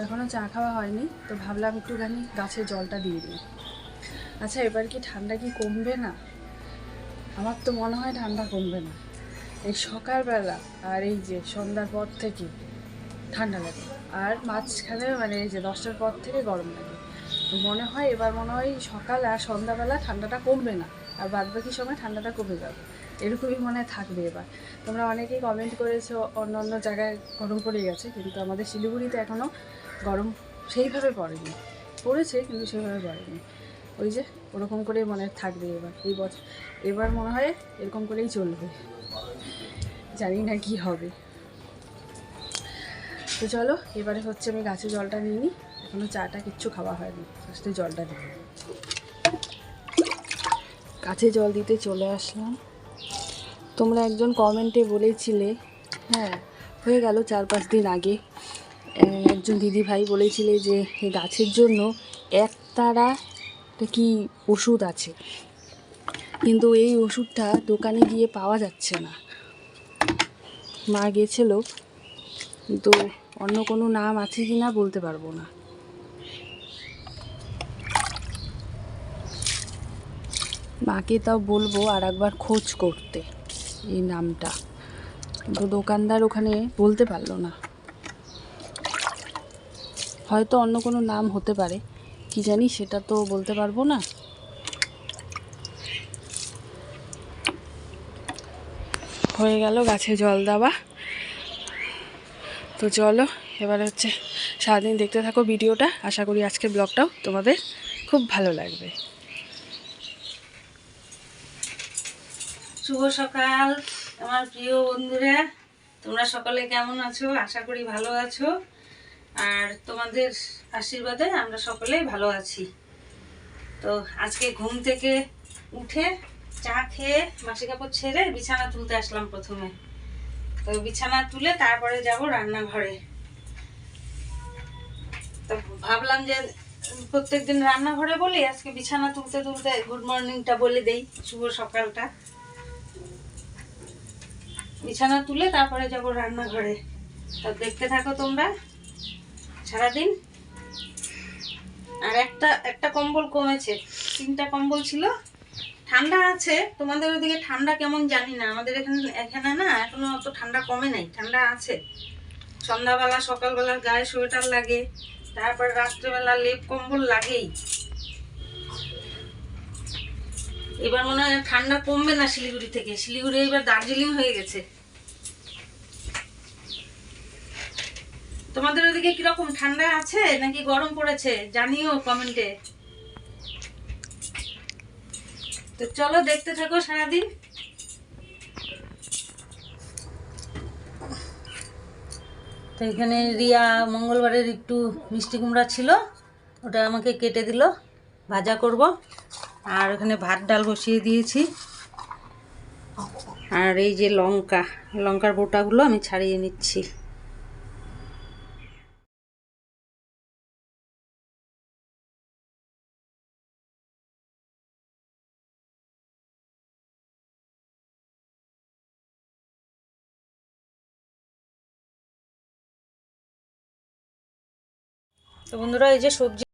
এখনও চা খাওয়া হয়নি, তো ভাবলাম একটুখানি গাছের জলটা দিয়ে দিই। আচ্ছা, এবার কি ঠান্ডা কি কমবে না? আমার তো মনে হয় ঠান্ডা কমবে না। এই সকালবেলা আর এই যে সন্ধ্যার পর থেকে ঠান্ডা লাগে, আর মাঝখানে মানে এই যে 10টার পর থেকে গরম লাগে। মনে হয় এবার মনে হয় সকাল আর সন্ধ্যাবেলা ঠান্ডাটা কমবে না, আর বাদবাকি সময় ঠান্ডাটা কমে যাবে, এরকমই মনে হয় থাকবে এবার। তোমরা অনেকেই কমেন্ট করেছো অন্য অন্য জায়গায় গরম পড়ে গেছে, কিন্তু আমাদের শিলিগুড়িতে এখনও গরম সেইভাবে পড়েনি। পড়েছে কিন্তু সেভাবে পড়েনি। ওই যে ওরকম করেই মনে থাকবে এবার, এই বছর এবার মনে হয় এরকম করেই চলবে। জানি না কি হবে। তো চলো, এবারে হচ্ছে আমি গাছে জলটা নিয়ে নিই। এখনও চাটা কিচ্ছু খাওয়া হয়নি, ফার্স্টে জলটা দিই। গাছে জল দিতে চলে আসলাম। তোমরা একজন কমেন্টে বলেছিলে, হ্যাঁ হয়ে গেল 4-5 দিন আগে, একজন দিদিভাই বলেছিলে যে এই গাছের জন্য একতারা কি ওষুধ আছে, কিন্তু এই ওষুধটা দোকানে গিয়ে পাওয়া যাচ্ছে না। মা গেছিলো, কিন্তু অন্য কোনো নাম আছে কি না বলতে পারবো না। মাকে তাও বলবো আর একবার খোঁজ করতে এই নামটা, কিন্তু দোকানদার ওখানে বলতে পারলো না। হয়তো অন্য কোনো নাম হতে পারে, কি জানি সেটা তো বলতে পারবো না। হয়ে গেল গাছে জল দেওয়া। তো চলো, এবার হচ্ছে সারাদিন দেখতে থাকো ভিডিওটা। আশা করি আজকের ব্লগটাও তোমাদের খুব ভালো লাগবে। শুভ সকাল আমার প্রিয় বন্ধুরা, তোমরা সকলে কেমন আছো? আশা করি ভালো আছো, আর তোমাদের আশীর্বাদে আমরা সকলেই ভালো আছি। তো আজকে ঘুম থেকে উঠে চা খেয়ে বাসি কাপড় ছেড়ে বিছানা তুলতে আসলাম প্রথমে। তো বিছানা তুলে তারপরে যাব রান্নাঘরে। তো ভাবলাম যে প্রত্যেকদিন রান্নাঘরে বলি, আজকে বিছানা তুলতে তুলতে গুড মর্নিংটা বলে দেই, শুভ সকালটা। বিছানা তুলে তারপরে যাব রান্নাঘরে। তা দেখতে থাকো তোমরা সারাদিন। আর একটা একটা কম্বল কমেছে, 3টা কম্বল ছিল। ঠান্ডা আছে, তোমাদের ওদিকে ঠান্ডা কেমন জানি না, আমাদের এখানে এখানে না এখনো অত ঠান্ডা কমে নাই, ঠান্ডা আছে। সন্ধ্যাবেলা সকালবেলা গায়ে সোয়েটার লাগে, তারপর রাত্রেবেলা লেপ কম্বল লাগেই। এবার মনে হয় ঠান্ডা কমবে না শিলিগুড়ি থেকে, শিলিগুড়ি এবার দার্জিলিং হয়ে গেছে। তোমাদের ওদিকে কিরকম ঠান্ডা আছে নাকি গরম পড়েছে জানিও কমেন্টে। তো চলো দেখতে থাকো সারাদিন। তো এখানে রিয়া মঙ্গলবারের একটু মিষ্টি কুমড়া ছিল, ওটা আমাকে কেটে দিল, ভাজা করব। আর ওখানে ভাত ডাল বসিয়ে দিয়েছি। আর এই যে লঙ্কার বোটাগুলো আমি ছাড়িয়ে নিচ্ছি। তো বন্ধুরা, এই যে সবজি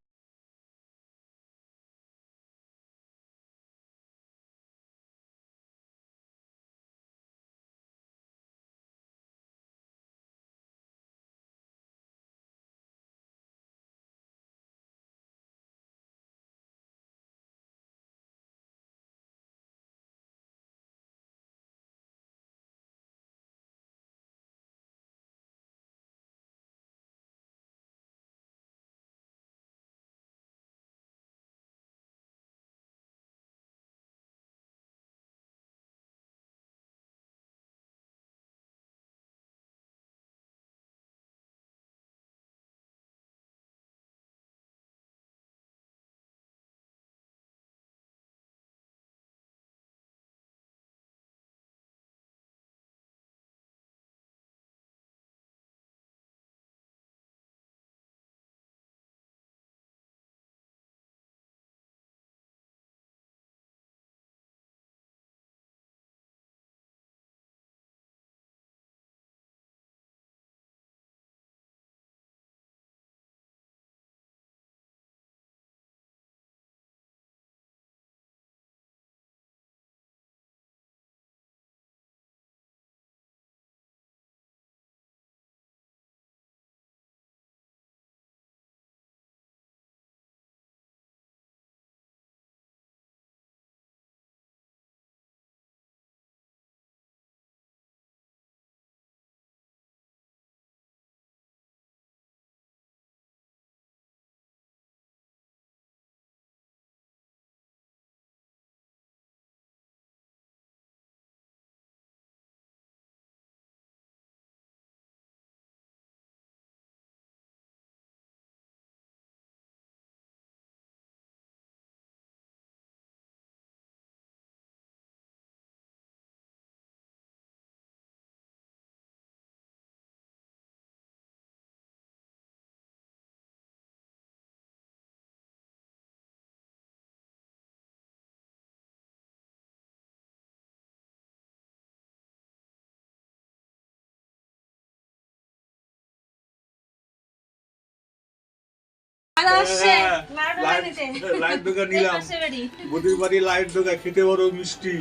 আর আসছে হ্যাঁ, লাড্ডু লাইট নিতে লাইট ডোকা এই নিলাম। পাশে বাড়ি বদির বাড়ি লাইট ডোকা খেতে বড় মিষ্টি।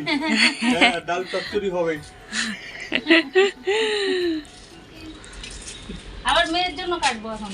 হ্যাঁ, ডাল চচ্চড়ি হবে। আবার মেয়ের জন্য কাটবো এখন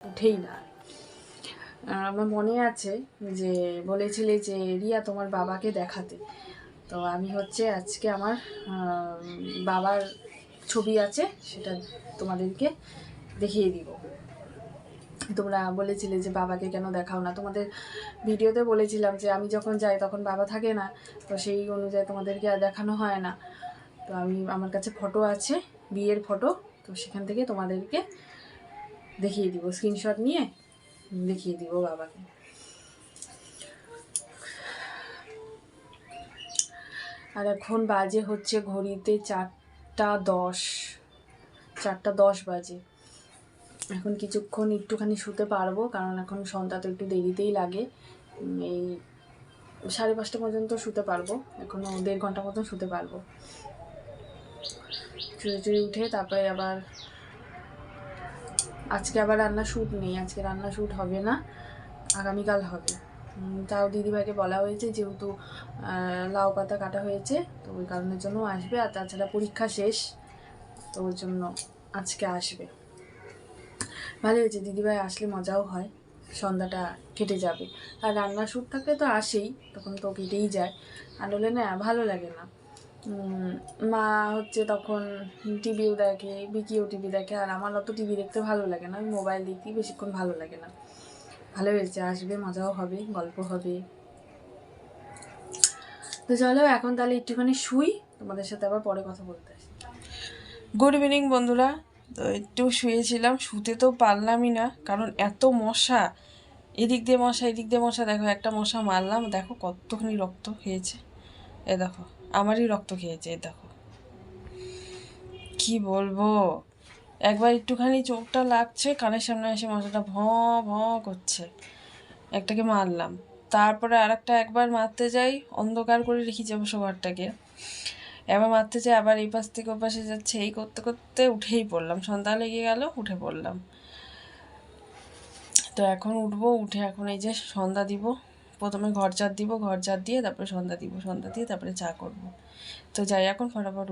উঠেই না। আমার মনে আছে যে বলেছিলে যে রিয়া তোমার বাবাকে দেখাতে, তো আমি হচ্ছে আজকে আমার বাবার ছবি আছে সেটা তোমাদেরকে দেখিয়ে দিব। তোমরা বলেছিলে যে বাবাকে কেন দেখাও না, তোমাদের ভিডিওতে বলেছিলাম যে আমি যখন যাই তখন বাবা থাকে না, তো সেই অনুযায়ী তোমাদেরকে আর দেখানো হয় না। তো আমার কাছে ফটো আছে, বিয়ের ফটো, তো সেখান থেকে তোমাদেরকে দেখিয়ে দিব, স্ক্রিনশট নিয়ে দেখিয়ে দিব বাবাকে। আর এখন বাজে হচ্ছে ঘড়িতে 4টা 10, 4টা 10 বাজে। এখন কিছুক্ষণ একটুখানি শুতে পারবো, কারণ এখন সন্ধ্যা তো একটু দেরিতেই লাগে। এই 5:30 পর্যন্ত শুতে পারবো, এখনও 1.5 ঘন্টা মতন শুতে পারবো। চুড়ে উঠে তারপরে আবার আজকে আবার রান্না শ্যুট নেই, আজকে রান্না শ্যুট হবে না, আগামীকাল হবে। তাও দিদিভাইকে বলা হয়েছে, যেহেতু লাউ পাতা কাটা হয়েছে তো ওই কারণের জন্য আসবে, আর তাছাড়া পরীক্ষা শেষ, তো ওর জন্য আজকে আসবে। ভালো হয়েছে, দিদিভাই আসলে মজাও হয়, সন্ধ্যাটা কেটে যাবে। আর রান্না শ্যুট থাকলে তো আসেই, তখন তো কেটেই যায়, আর হলে না ভালো লাগে না। মা হচ্ছে তখন টিভিও দেখে, বিকিও টিভি দেখে, আর আমার অত টিভি দেখতে ভালো লাগে না, আমি মোবাইল দেখি, বেশিক্ষণ ভালো লাগে না। ভালো হয়েছে, আসবে, মজাও হবে, গল্প হবে। তো চলো এখন তাহলে একটুখানি শুই, তোমাদের সাথে আবার পরে কথা বলতে আসি। গুড ইভিনিং বন্ধুরা। তো একটু শুয়েছিলাম, শুতে তো পারলামই না, কারণ এত মশা, এদিক দিয়ে মশা এদিক দিয়ে মশা। দেখো একটা মশা মারলাম, দেখো কতখানি রক্ত খেয়েছে, এ দেখো আমারই রক্ত খেয়েছে, এ দেখো কি বলবো। একবার একটুখানি চোখটা লাগছে, কানের সামনে এসে মশাটা ভঁ করছে, একটাকে মারলাম। তারপরে আরেকটা একবার মারতে যাই, অন্ধকার করে রেখেছি অবশ্য ঘরটাকে, এবার মারতে যাই, আবার এই পাশ থেকে ও পাশে যাচ্ছে, এই করতে করতে উঠেই পড়লাম, সন্ধ্যা লেগে গেল, উঠে পড়লাম। তো এখন উঠবো, উঠে এখন এই যে সন্ধ্যা দিব, প্রথমে ঘর ঝাড় দিব, ঘর ঝাড় দিয়ে তারপরে সন্ধ্যা দিব, সন্ধ্যা দিয়ে তারপরে চা করব। তো যাই এখন ফটাফট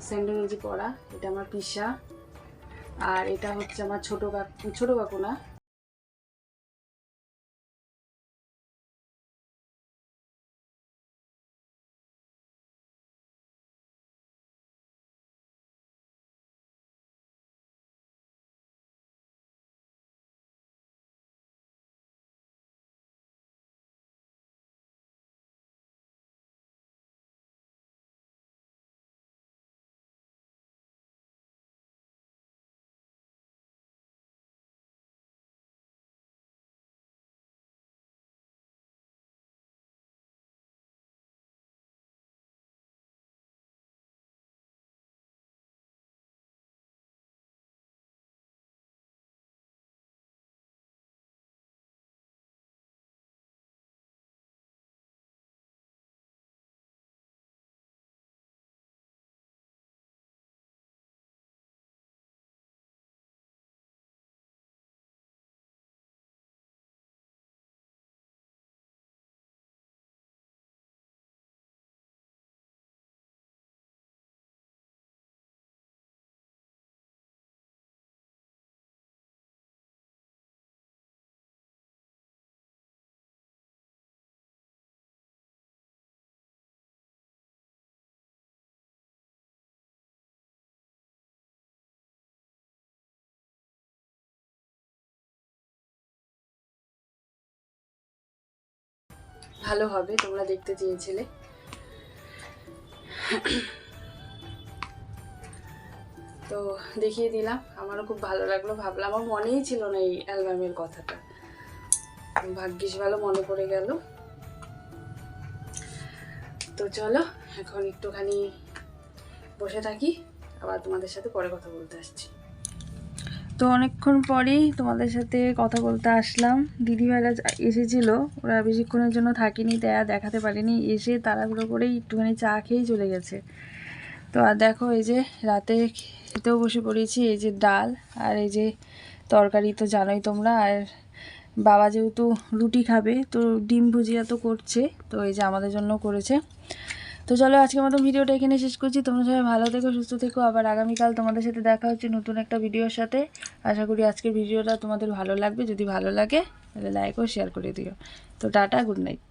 স্যান্ডো গেঞ্জি পরা, এটা আমার পিসা, আর এটা হচ্ছে আমার ছোট কাকু না, ভালো হবে, তোমরা দেখতে চেয়েছিলে। তো দেখিয়ে দিলাম, আমারও খুব ভালো লাগলো। ভাবলাম, আমার মনেই ছিল না এই অ্যালবামের কথাটা, ভাগ্যিস ভালো মনে পড়ে গেল। তো চলো এখন একটুখানি বসে থাকি, আবার তোমাদের সাথে পরে কথা বলতে আসছি। তো অনেকক্ষণ পরেই তোমাদের সাথে কথা বলতে আসলাম। দিদিভাইরা এসেছিল, ওরা বেশিক্ষণের জন্য থাকিনি, দেখাতে পারিনি, এসে তাড়াহুড়ো করেই একটুখানি চা খেয়েই চলে গেছে। তো আর দেখো, এই যে রাতে খেতেও বসে পড়েছি, এই যে ডাল আর এই যে তরকারি তো জানোই তোমরা। আর বাবা যেহেতু রুটি খাবে, তো ডিম ভুজিয়া তো করছে, তো এই যে আমাদের জন্য করেছে। তো চলো আজকের মতো ভিডিওটা এখানে শেষ করছি। তোমরা সবাই ভালো থেকো, সুস্থ থেকো। আবার আগামীকাল তোমাদের সাথে দেখা হচ্ছে নতুন একটা ভিডিওর সাথে। আশা করি আজকের ভিডিওটা তোমাদের ভালো লাগবে। যদি ভালো লাগে তাহলে লাইক ও শেয়ার করে দিও। তো টাটা, গুড নাইট।